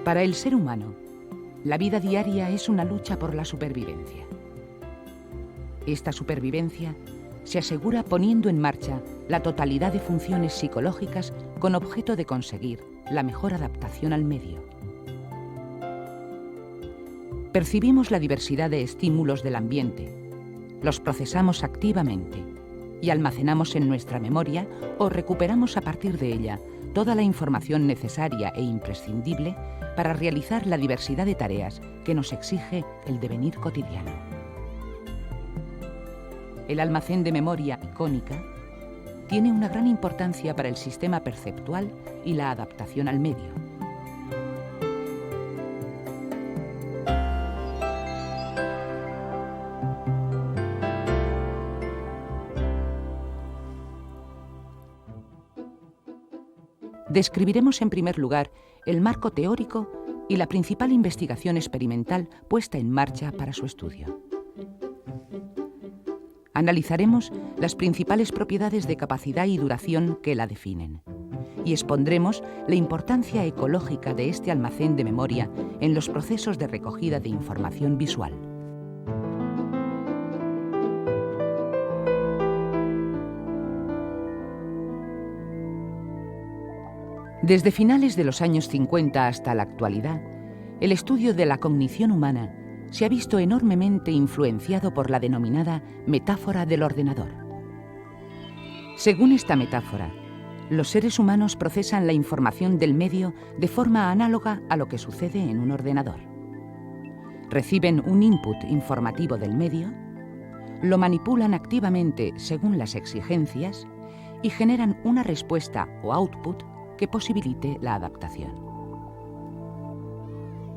Para el ser humano, la vida diaria es una lucha por la supervivencia. Esta supervivencia se asegura poniendo en marcha la totalidad de funciones psicológicas con objeto de conseguir la mejor adaptación al medio. Percibimos la diversidad de estímulos del ambiente, los procesamos activamente y almacenamos en nuestra memoria o recuperamos a partir de ella toda la información necesaria e imprescindible para realizar la diversidad de tareas que nos exige el devenir cotidiano. El almacén de memoria icónica tiene una gran importancia para el sistema perceptual y la adaptación al medio. Describiremos en primer lugar el marco teórico y la principal investigación experimental puesta en marcha para su estudio. Analizaremos las principales propiedades de capacidad y duración que la definen y expondremos la importancia ecológica de este almacén de memoria en los procesos de recogida de información visual. Desde finales de los años 50 hasta la actualidad, el estudio de la cognición humana se ha visto enormemente influenciado por la denominada metáfora del ordenador. Según esta metáfora, los seres humanos procesan la información del medio de forma análoga a lo que sucede en un ordenador. Reciben un input informativo del medio, lo manipulan activamente según las exigencias y generan una respuesta o output que posibilite la adaptación.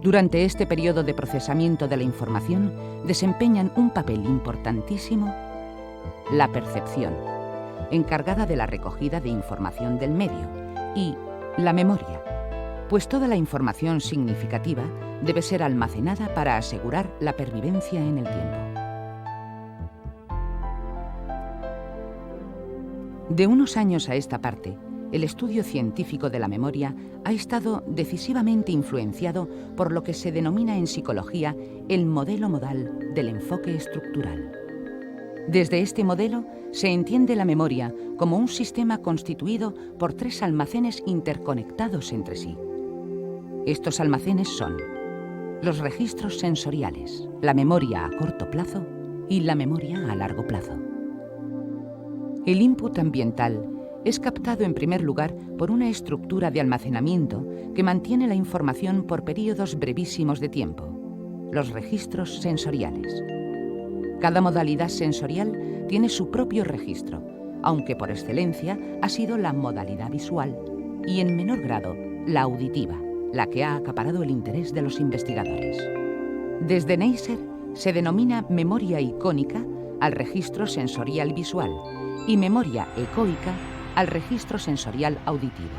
Durante este periodo de procesamiento de la información desempeñan un papel importantísimo la percepción, encargada de la recogida de información del medio, y la memoria, pues toda la información significativa debe ser almacenada para asegurar la pervivencia en el tiempo. De unos años a esta parte, el estudio científico de la memoria ha estado decisivamente influenciado por lo que se denomina en psicología el modelo modal del enfoque estructural. Desde este modelo se entiende la memoria como un sistema constituido por tres almacenes interconectados entre sí. Estos almacenes son los registros sensoriales, la memoria a corto plazo y la memoria a largo plazo. El input ambiental es captado en primer lugar por una estructura de almacenamiento que mantiene la información por períodos brevísimos de tiempo, los registros sensoriales. Cada modalidad sensorial tiene su propio registro, aunque por excelencia ha sido la modalidad visual y en menor grado la auditiva, la que ha acaparado el interés de los investigadores. Desde Neisser se denomina memoria icónica al registro sensorial visual y memoria ecoica al registro sensorial auditivo.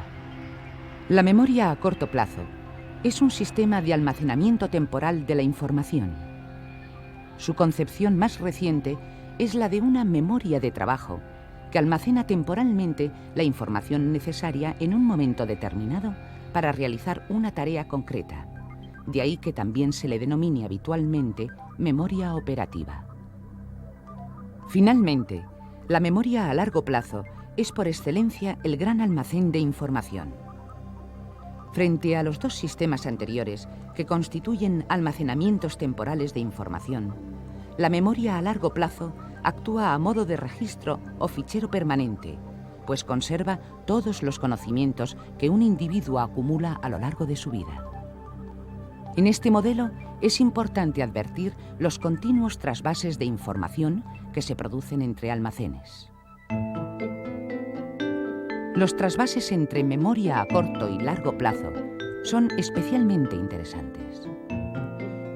La memoria a corto plazo es un sistema de almacenamiento temporal de la información. Su concepción más reciente es la de una memoria de trabajo que almacena temporalmente la información necesaria en un momento determinado para realizar una tarea concreta. De ahí que también se le denomine habitualmente memoria operativa. Finalmente, la memoria a largo plazo es por excelencia el gran almacén de información. Frente a los dos sistemas anteriores, que constituyen almacenamientos temporales de información, la memoria a largo plazo actúa a modo de registro o fichero permanente, pues conserva todos los conocimientos que un individuo acumula a lo largo de su vida. En este modelo es importante advertir los continuos trasvases de información que se producen entre almacenes. Los trasvases entre memoria a corto y largo plazo son especialmente interesantes.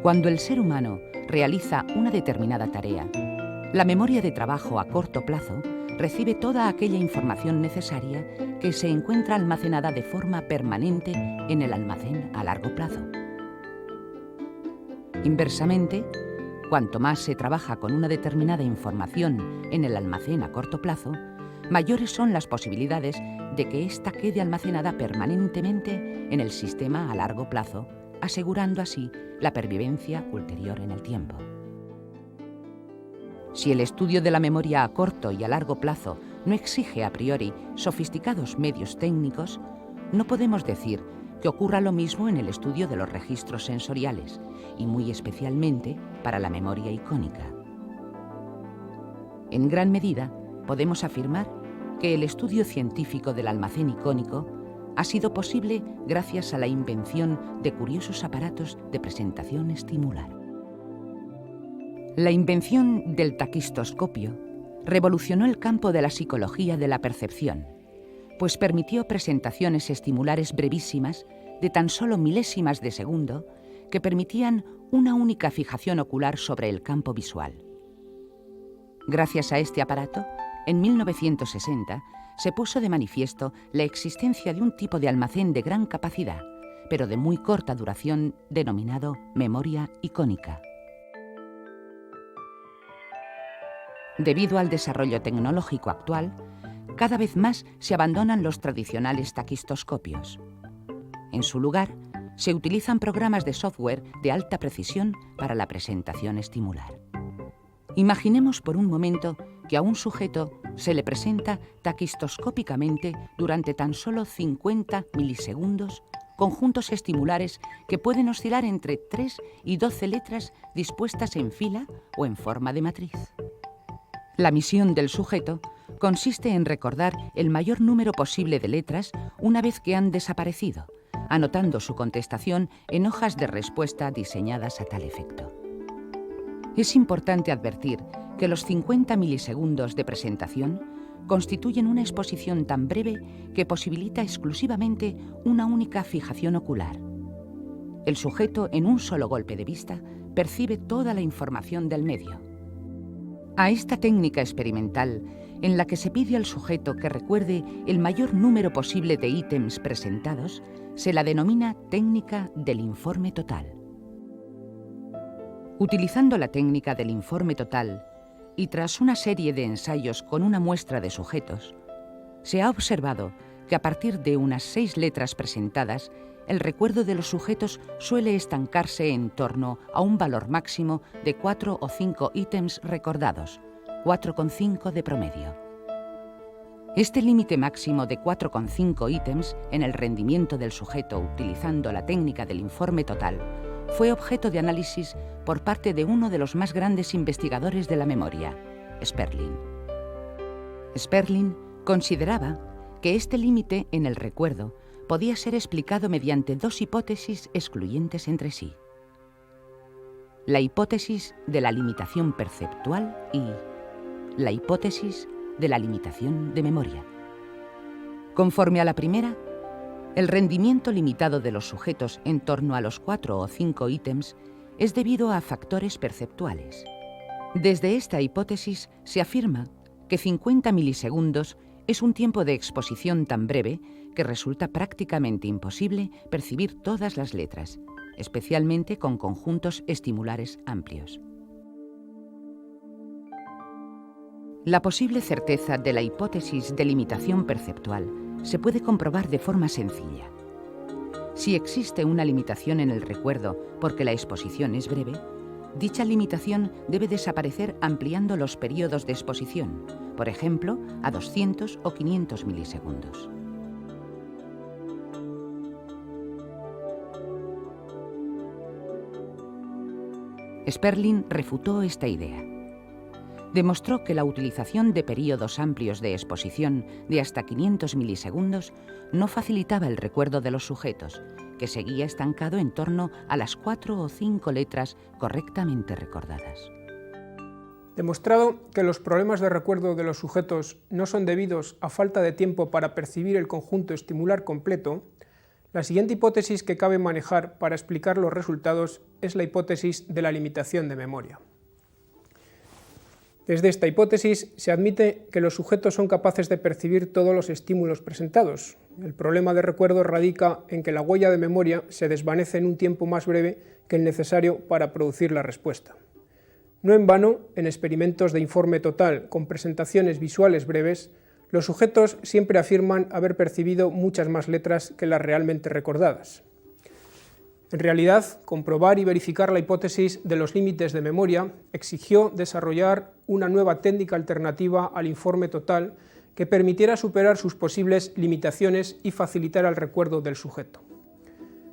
Cuando el ser humano realiza una determinada tarea, la memoria de trabajo a corto plazo recibe toda aquella información necesaria que se encuentra almacenada de forma permanente en el almacén a largo plazo. Inversamente, cuanto más se trabaja con una determinada información en el almacén a corto plazo, mayores son las posibilidades de que ésta quede almacenada permanentemente en el sistema a largo plazo, asegurando así la pervivencia ulterior en el tiempo. Si el estudio de la memoria a corto y a largo plazo no exige a priori sofisticados medios técnicos, no podemos decir que ocurra lo mismo en el estudio de los registros sensoriales, y muy especialmente para la memoria icónica. En gran medida, podemos afirmar que el estudio científico del almacén icónico ha sido posible gracias a la invención de curiosos aparatos de presentación estimular. La invención del taquistoscopio revolucionó el campo de la psicología de la percepción, pues permitió presentaciones estimulares brevísimas de tan solo milésimas de segundo que permitían una única fijación ocular sobre el campo visual. Gracias a este aparato, en 1960 se puso de manifiesto la existencia de un tipo de almacén de gran capacidad, pero de muy corta duración, denominado memoria icónica. Debido al desarrollo tecnológico actual, cada vez más se abandonan los tradicionales taquistoscopios. En su lugar, se utilizan programas de software de alta precisión para la presentación estimular. Imaginemos por un momento que a un sujeto se le presenta taquistoscópicamente durante tan solo 50 milisegundos conjuntos estimulares que pueden oscilar entre 3 y 12 letras dispuestas en fila o en forma de matriz. La misión del sujeto consiste en recordar el mayor número posible de letras una vez que han desaparecido, anotando su contestación en hojas de respuesta diseñadas a tal efecto. Es importante advertir que los 50 milisegundos de presentación constituyen una exposición tan breve que posibilita exclusivamente una única fijación ocular. El sujeto, en un solo golpe de vista, percibe toda la información del medio. A esta técnica experimental, en la que se pide al sujeto que recuerde el mayor número posible de ítems presentados, se la denomina técnica del informe total. Utilizando la técnica del informe total, y tras una serie de ensayos con una muestra de sujetos, se ha observado que a partir de unas 6 letras presentadas, el recuerdo de los sujetos suele estancarse en torno a un valor máximo de 4 o 5 ítems recordados, 4,5 de promedio. Este límite máximo de 4,5 ítems en el rendimiento del sujeto utilizando la técnica del informe total fue objeto de análisis por parte de uno de los más grandes investigadores de la memoria, Sperling. Sperling consideraba que este límite en el recuerdo podía ser explicado mediante 2 hipótesis excluyentes entre sí: la hipótesis de la limitación perceptual y la hipótesis de la limitación de memoria. Conforme a la primera, el rendimiento limitado de los sujetos en torno a los 4 o 5 ítems es debido a factores perceptuales. Desde esta hipótesis se afirma que 50 milisegundos es un tiempo de exposición tan breve que resulta prácticamente imposible percibir todas las letras, especialmente con conjuntos estimulares amplios. La posible certeza de la hipótesis de limitación perceptual se puede comprobar de forma sencilla. Si existe una limitación en el recuerdo porque la exposición es breve, dicha limitación debe desaparecer ampliando los periodos de exposición, por ejemplo, a 200 o 500 milisegundos. Sperling refutó esta idea. Demostró que la utilización de periodos amplios de exposición de hasta 500 milisegundos no facilitaba el recuerdo de los sujetos, que seguía estancado en torno a las 4 o 5 letras correctamente recordadas. Demostrado que los problemas de recuerdo de los sujetos no son debidos a falta de tiempo para percibir el conjunto estimular completo, la siguiente hipótesis que cabe manejar para explicar los resultados es la hipótesis de la limitación de memoria. Desde esta hipótesis se admite que los sujetos son capaces de percibir todos los estímulos presentados. El problema de recuerdo radica en que la huella de memoria se desvanece en un tiempo más breve que el necesario para producir la respuesta. No en vano, en experimentos de informe total con presentaciones visuales breves, los sujetos siempre afirman haber percibido muchas más letras que las realmente recordadas. En realidad, comprobar y verificar la hipótesis de los límites de memoria exigió desarrollar una nueva técnica alternativa al informe total que permitiera superar sus posibles limitaciones y facilitar el recuerdo del sujeto.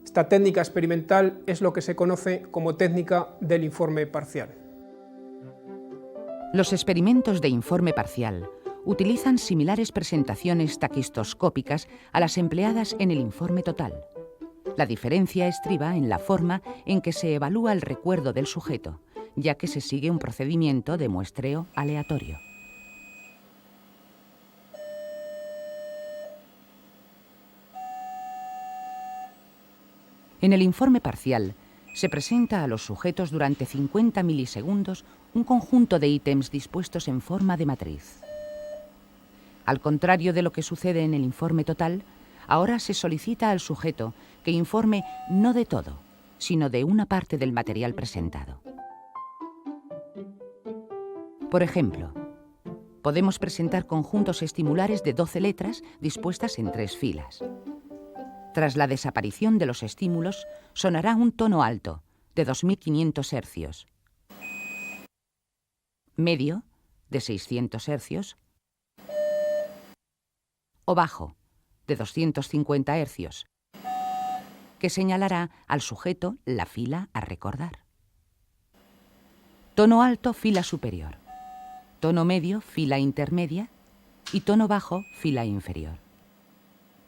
Esta técnica experimental es lo que se conoce como técnica del informe parcial. Los experimentos de informe parcial utilizan similares presentaciones taquistoscópicas a las empleadas en el informe total. La diferencia estriba en la forma en que se evalúa el recuerdo del sujeto, ya que se sigue un procedimiento de muestreo aleatorio. En el informe parcial, se presenta a los sujetos durante 50 milisegundos un conjunto de ítems dispuestos en forma de matriz. Al contrario de lo que sucede en el informe total, ahora se solicita al sujeto que informe no de todo, sino de una parte del material presentado. Por ejemplo, podemos presentar conjuntos estimulares de 12 letras dispuestas en 3 filas. Tras la desaparición de los estímulos, sonará un tono alto, de 2500 hercios, medio, de 600 hercios, o bajo, de 250 hercios, que señalará al sujeto la fila a recordar. Tono alto, fila superior. Tono medio, fila intermedia. Y tono bajo, fila inferior.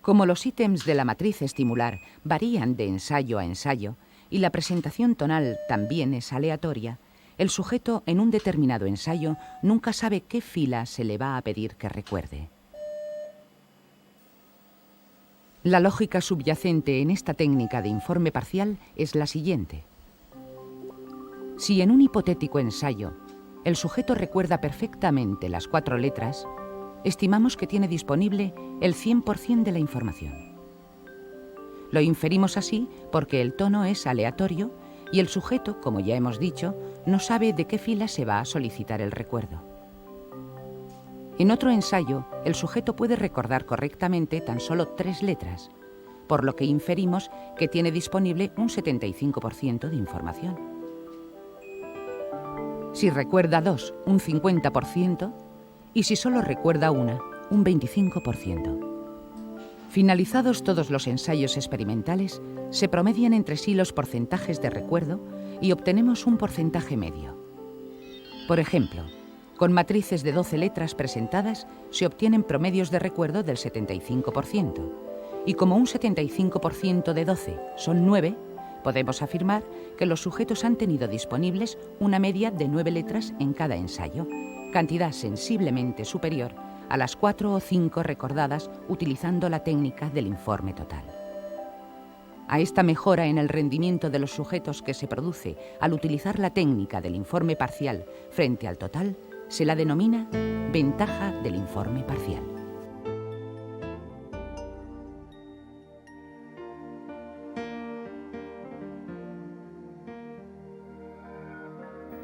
Como los ítems de la matriz estimular varían de ensayo a ensayo y la presentación tonal también es aleatoria, el sujeto en un determinado ensayo nunca sabe qué fila se le va a pedir que recuerde. La lógica subyacente en esta técnica de informe parcial es la siguiente. Si en un hipotético ensayo el sujeto recuerda perfectamente las 4 letras, estimamos que tiene disponible el 100% de la información. Lo inferimos así porque el tono es aleatorio y el sujeto, como ya hemos dicho, no sabe de qué fila se va a solicitar el recuerdo. En otro ensayo, el sujeto puede recordar correctamente tan solo 3 letras, por lo que inferimos que tiene disponible un 75% de información. Si recuerda 2, un 50%, y si solo recuerda una, un 25%. Finalizados todos los ensayos experimentales, se promedian entre sí los porcentajes de recuerdo y obtenemos un porcentaje medio. Por ejemplo, con matrices de 12 letras presentadas se obtienen promedios de recuerdo del 75%, y como un 75% de 12 son 9, podemos afirmar que los sujetos han tenido disponibles una media de 9 letras en cada ensayo, cantidad sensiblemente superior a las 4 o 5 recordadas utilizando la técnica del informe total. A esta mejora en el rendimiento de los sujetos que se produce al utilizar la técnica del informe parcial frente al total se la denomina ventaja del informe parcial.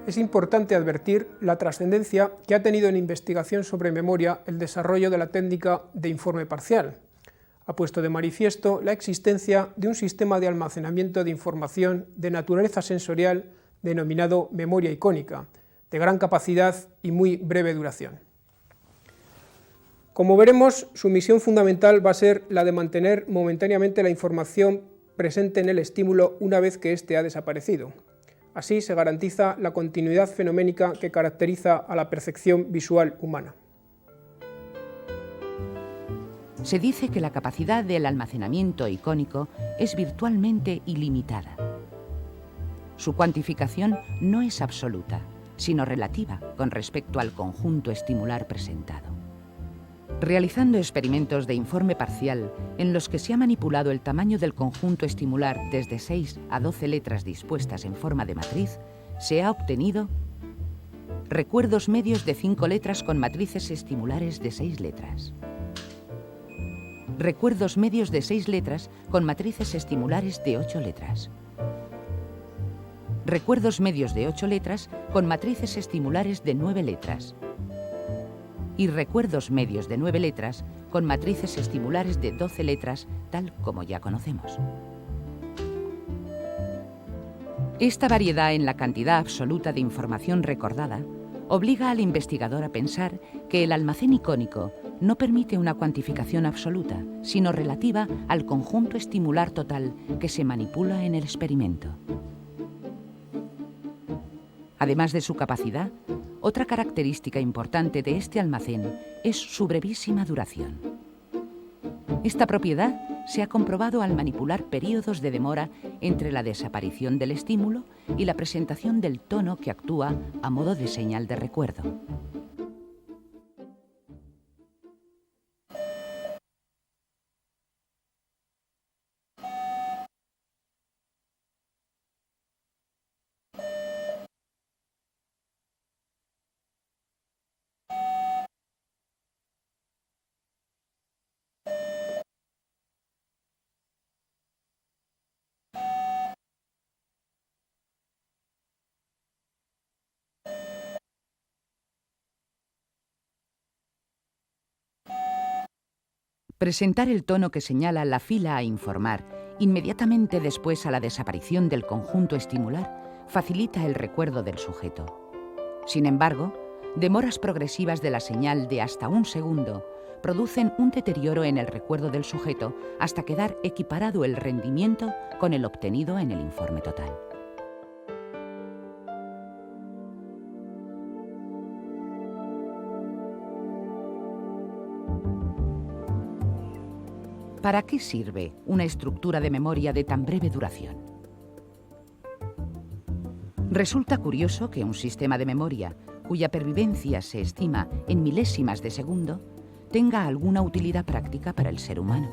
Es importante advertir la trascendencia que ha tenido en investigación sobre memoria el desarrollo de la técnica de informe parcial. Ha puesto de manifiesto la existencia de un sistema de almacenamiento de información de naturaleza sensorial denominado memoria icónica, de gran capacidad y muy breve duración. Como veremos, su misión fundamental va a ser la de mantener momentáneamente la información presente en el estímulo una vez que éste ha desaparecido. Así se garantiza la continuidad fenoménica que caracteriza a la percepción visual humana. Se dice que la capacidad del almacenamiento icónico es virtualmente ilimitada. Su cuantificación no es absoluta, sino relativa con respecto al conjunto estimular presentado. Realizando experimentos de informe parcial en los que se ha manipulado el tamaño del conjunto estimular desde 6 a 12 letras dispuestas en forma de matriz, se ha obtenido recuerdos medios de 5 letras con matrices estimulares de 6 letras. Recuerdos medios de 6 letras con matrices estimulares de 8 letras. Recuerdos medios de 8 letras con matrices estimulares de 9 letras. Y recuerdos medios de 9 letras con matrices estimulares de 12 letras, tal como ya conocemos. Esta variedad en la cantidad absoluta de información recordada obliga al investigador a pensar que el almacén icónico no permite una cuantificación absoluta, sino relativa al conjunto estimular total que se manipula en el experimento. Además de su capacidad, otra característica importante de este almacén es su brevísima duración. Esta propiedad se ha comprobado al manipular periodos de demora entre la desaparición del estímulo y la presentación del tono que actúa a modo de señal de recuerdo. Presentar el tono que señala la fila a informar inmediatamente después a la desaparición del conjunto estimular facilita el recuerdo del sujeto. Sin embargo, demoras progresivas de la señal de hasta 1 segundo producen un deterioro en el recuerdo del sujeto hasta quedar equiparado el rendimiento con el obtenido en el informe total. ¿Para qué sirve una estructura de memoria de tan breve duración? Resulta curioso que un sistema de memoria, cuya pervivencia se estima en milésimas de segundo, tenga alguna utilidad práctica para el ser humano.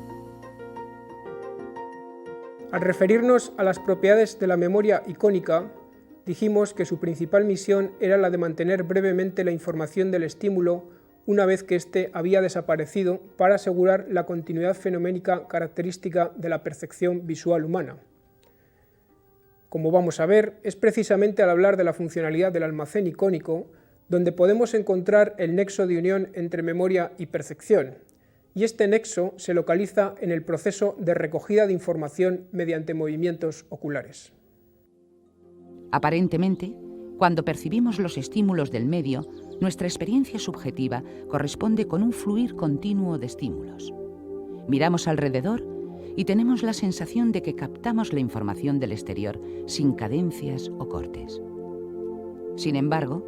Al referirnos a las propiedades de la memoria icónica, dijimos que su principal misión era la de mantener brevemente la información del estímulo una vez que éste había desaparecido, para asegurar la continuidad fenoménica característica de la percepción visual humana. Como vamos a ver, es precisamente al hablar de la funcionalidad del almacén icónico donde podemos encontrar el nexo de unión entre memoria y percepción, y este nexo se localiza en el proceso de recogida de información mediante movimientos oculares. Aparentemente, cuando percibimos los estímulos del medio, nuestra experiencia subjetiva corresponde con un fluir continuo de estímulos. Miramos alrededor y tenemos la sensación de que captamos la información del exterior sin cadencias o cortes. Sin embargo,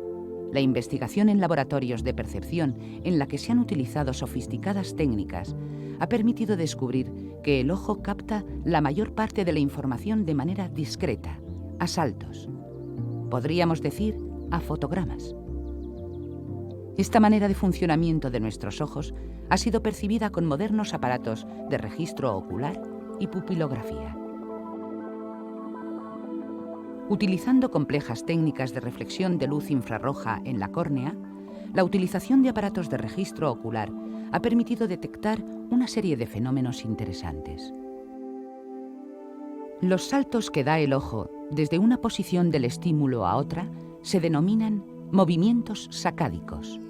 la investigación en laboratorios de percepción en la que se han utilizado sofisticadas técnicas ha permitido descubrir que el ojo capta la mayor parte de la información de manera discreta, a saltos. Podríamos decir a fotogramas. Esta manera de funcionamiento de nuestros ojos ha sido percibida con modernos aparatos de registro ocular y pupilografía. Utilizando complejas técnicas de reflexión de luz infrarroja en la córnea, la utilización de aparatos de registro ocular ha permitido detectar una serie de fenómenos interesantes. Los saltos que da el ojo desde una posición del estímulo a otra se denominan movimientos sacádicos.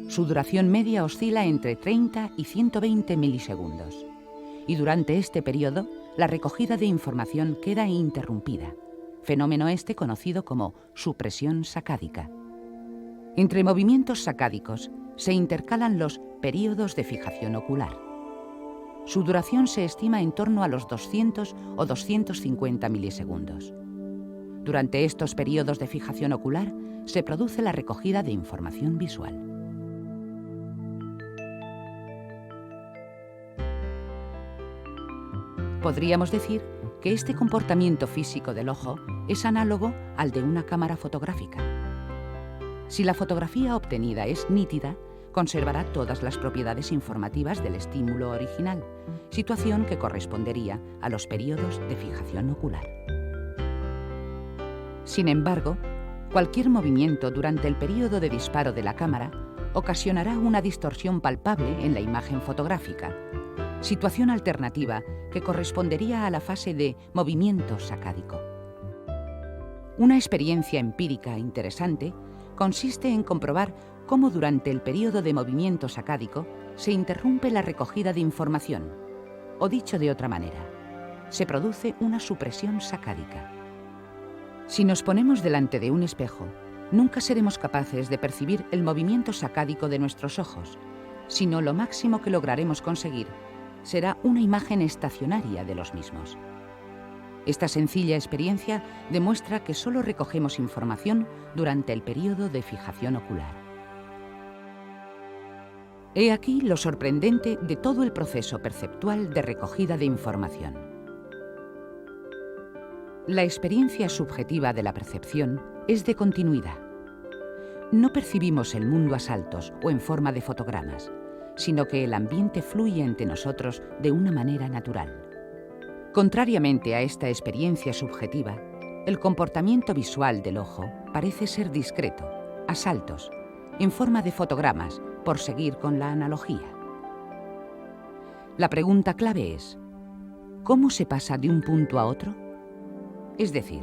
Su duración media oscila entre 30 y 120 milisegundos, y durante este periodo la recogida de información queda interrumpida, fenómeno este conocido como supresión sacádica. Entre movimientos sacádicos se intercalan los períodos de fijación ocular. Su duración se estima en torno a los 200 o 250 milisegundos. Durante estos periodos de fijación ocular se produce la recogida de información visual. Podríamos decir que este comportamiento físico del ojo es análogo al de una cámara fotográfica. Si la fotografía obtenida es nítida, conservará todas las propiedades informativas del estímulo original, situación que correspondería a los periodos de fijación ocular. Sin embargo, cualquier movimiento durante el periodo de disparo de la cámara ocasionará una distorsión palpable en la imagen fotográfica, situación alternativa que correspondería a la fase de movimiento sacádico. Una experiencia empírica interesante consiste en comprobar cómo durante el periodo de movimiento sacádico se interrumpe la recogida de información, o dicho de otra manera, se produce una supresión sacádica. Si nos ponemos delante de un espejo, nunca seremos capaces de percibir el movimiento sacádico de nuestros ojos, sino lo máximo que lograremos conseguir será una imagen estacionaria de los mismos. Esta sencilla experiencia demuestra que solo recogemos información durante el periodo de fijación ocular. He aquí lo sorprendente de todo el proceso perceptual de recogida de información. La experiencia subjetiva de la percepción es de continuidad. No percibimos el mundo a saltos o en forma de fotogramas, sino que el ambiente fluye entre nosotros de una manera natural. Contrariamente a esta experiencia subjetiva, el comportamiento visual del ojo parece ser discreto, a saltos, en forma de fotogramas, por seguir con la analogía. La pregunta clave es, ¿cómo se pasa de un punto a otro? Es decir,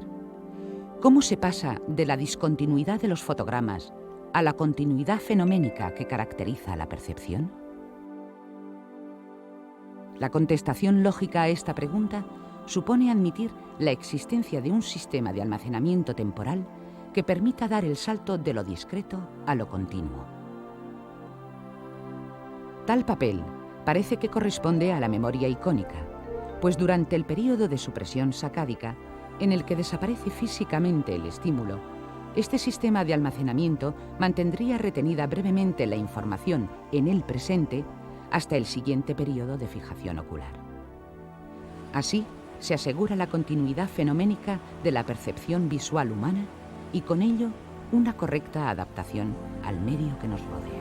¿cómo se pasa de la discontinuidad de los fotogramas a la continuidad fenoménica que caracteriza la percepción? La contestación lógica a esta pregunta supone admitir la existencia de un sistema de almacenamiento temporal que permita dar el salto de lo discreto a lo continuo. Tal papel parece que corresponde a la memoria icónica, pues durante el período de supresión sacádica, en el que desaparece físicamente el estímulo, este sistema de almacenamiento mantendría retenida brevemente la información en el presente hasta el siguiente periodo de fijación ocular. Así, se asegura la continuidad fenoménica de la percepción visual humana y con ello una correcta adaptación al medio que nos rodea.